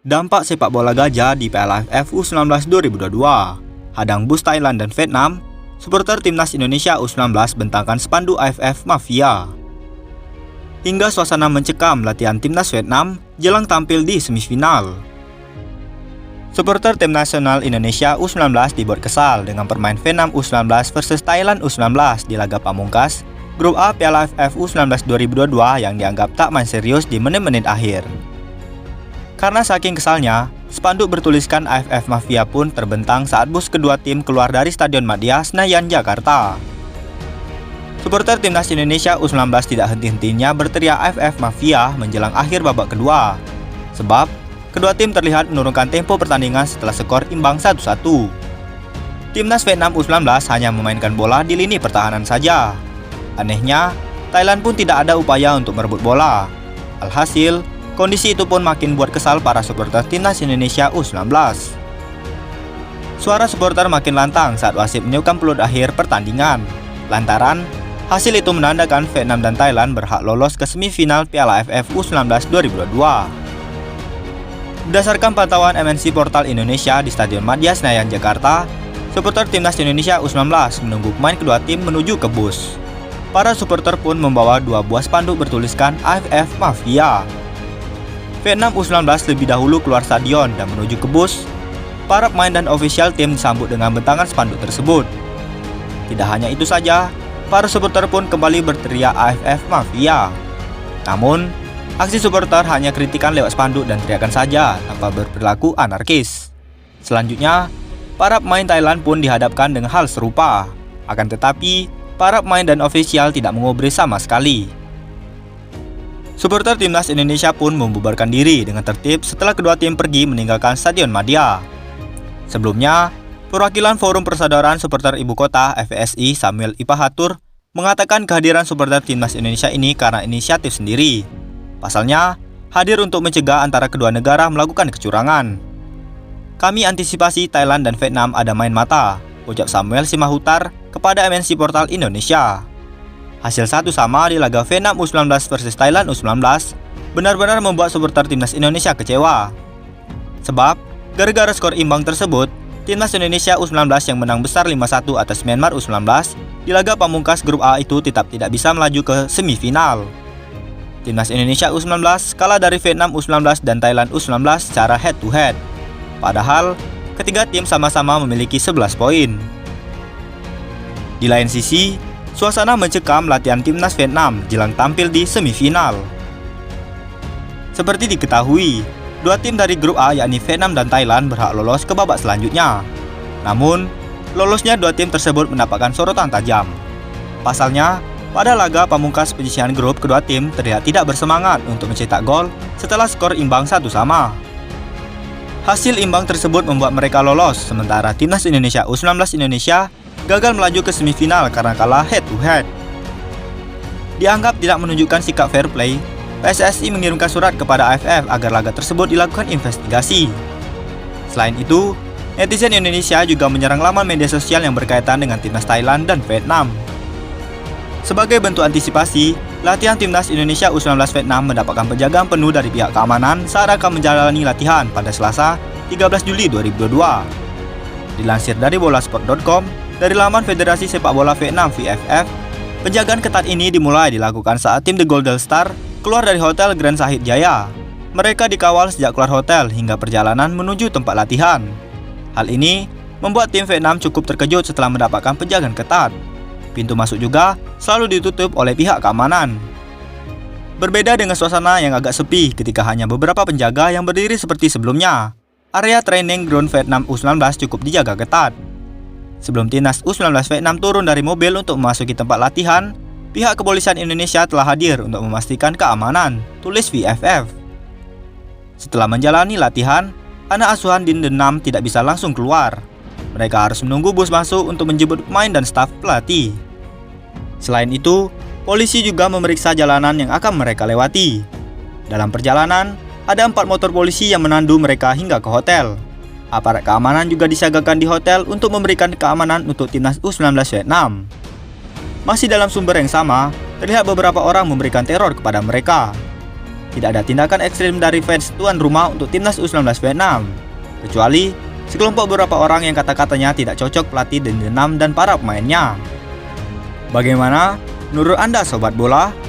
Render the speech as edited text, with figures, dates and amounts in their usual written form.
Dampak sepak bola gajah di Piala AFF U19 2022. Hadang bus Thailand dan Vietnam, supporter timnas Indonesia U19 bentangkan spanduk AFF Mafia. Hingga suasana mencekam latihan timnas Vietnam jelang tampil di semifinal. Supporter tim nasional Indonesia U19 dibuat kesal dengan permain Vietnam U19 versus Thailand U19 di laga pamungkas Grup A Piala AFF U19 2022 yang dianggap tak main serius di menit-menit akhir. Karena saking kesalnya, spanduk bertuliskan AFF Mafia pun terbentang saat bus kedua tim keluar dari Stadion Madia, Senayan, Jakarta. Supporter timnas Indonesia U19 tidak henti-hentinya berteriak AFF Mafia menjelang akhir babak kedua. Sebab, kedua tim terlihat menurunkan tempo pertandingan setelah skor imbang 1-1. Timnas Vietnam U19 hanya memainkan bola di lini pertahanan saja. Anehnya, Thailand pun tidak ada upaya untuk merebut bola. Alhasil, kondisi itu pun makin buat kesal para supporter timnas Indonesia U19. Suara supporter makin lantang saat wasit meniupkan peluit akhir pertandingan. Lantaran, hasil itu menandakan Vietnam dan Thailand berhak lolos ke semifinal Piala AFF U19 2022. Berdasarkan pantauan MNC Portal Indonesia di Stadion Madia, Senayan, Jakarta, supporter timnas Indonesia U19 menunggu pemain kedua tim menuju ke bus. Para supporter pun membawa dua buah spanduk bertuliskan AFF Mafia. Vietnam U19 lebih dahulu keluar stadion dan menuju ke bus. Para pemain dan ofisial tim disambut dengan bentangan spanduk tersebut. Tidak hanya itu saja, para supporter pun kembali berteriak AFF Mafia. Namun, aksi supporter hanya kritikan lewat spanduk dan teriakan saja tanpa berperilaku anarkis. Selanjutnya, para pemain Thailand pun dihadapkan dengan hal serupa. Akan tetapi, para pemain dan ofisial tidak mengubris sama sekali. Supporter timnas Indonesia pun membubarkan diri dengan tertib setelah kedua tim pergi meninggalkan Stadion Madia. Sebelumnya, perwakilan Forum Persaudaraan Supporter Ibu Kota FPSI Samuel Ipahatur mengatakan kehadiran supporter timnas Indonesia ini karena inisiatif sendiri. Pasalnya, hadir untuk mencegah antara kedua negara melakukan kecurangan. Kami antisipasi Thailand dan Vietnam ada main mata, ucap Samuel Simahutar kepada MNC Portal Indonesia. Hasil 1-1 di laga Vietnam U19 versus Thailand U19 benar-benar membuat supporter timnas Indonesia kecewa. Sebab, gara-gara skor imbang tersebut, timnas Indonesia U19 yang menang besar 5-1 atas Myanmar U19 di laga pamungkas Grup A itu tetap tidak bisa melaju ke semifinal. Timnas Indonesia U19 kalah dari Vietnam U19 dan Thailand U19 secara head-to-head. Padahal, ketiga tim sama-sama memiliki 11 poin. Di lain sisi, suasana mencekam latihan timnas Vietnam jelang tampil di semifinal. Seperti diketahui, dua tim dari grup A yakni Vietnam dan Thailand berhak lolos ke babak selanjutnya. Namun, lolosnya dua tim tersebut mendapatkan sorotan tajam. Pasalnya, pada laga pamungkas penyisihan grup, kedua tim terlihat tidak bersemangat untuk mencetak gol setelah skor imbang 1-1. Hasil imbang tersebut membuat mereka lolos, sementara timnas Indonesia U19 Indonesia gagal melaju ke semifinal karena kalah head-to-head. Dianggap tidak menunjukkan sikap fair play, PSSI mengirimkan surat kepada AFF agar laga tersebut dilakukan investigasi. Selain itu, netizen Indonesia juga menyerang laman media sosial yang berkaitan dengan timnas Thailand dan Vietnam. Sebagai bentuk antisipasi, latihan timnas Indonesia U19 Vietnam mendapatkan penjagaan penuh dari pihak keamanan saat akan menjalani latihan pada Selasa, 13 Juli 2022. Dilansir dari bolasport.com, dari laman Federasi Sepak Bola Vietnam VFF, penjagaan ketat ini dimulai dilakukan saat tim The Golden Star keluar dari Hotel Grand Sahit Jaya. Mereka dikawal sejak keluar hotel hingga perjalanan menuju tempat latihan. Hal ini membuat tim Vietnam cukup terkejut setelah mendapatkan penjagaan ketat. Pintu masuk juga selalu ditutup oleh pihak keamanan. Berbeda dengan suasana yang agak sepi ketika hanya beberapa penjaga yang berdiri seperti sebelumnya. Area training ground Vietnam U19 cukup dijaga ketat. Sebelum timnas U19 Vietnam turun dari mobil untuk memasuki tempat latihan, pihak kepolisian Indonesia telah hadir untuk memastikan keamanan, tulis VFF. Setelah menjalani latihan, anak asuhan Din Denam tidak bisa langsung keluar. Mereka harus menunggu bus masuk untuk menjemput pemain dan staf pelatih. Selain itu, polisi juga memeriksa jalanan yang akan mereka lewati. Dalam perjalanan, ada 4 motor polisi yang menandu mereka hingga ke hotel. Aparat keamanan juga disiagakan di hotel untuk memberikan keamanan untuk timnas U19 Vietnam. Masih dalam sumber yang sama, terlihat beberapa orang memberikan teror kepada mereka. tidak ada tindakan ekstrim dari fans tuan rumah untuk timnas U19 Vietnam, kecuali sekelompok beberapa orang yang kata-katanya tidak cocok pelatih Dendam dan para pemainnya. Bagaimana menurut Anda Sobat Bola?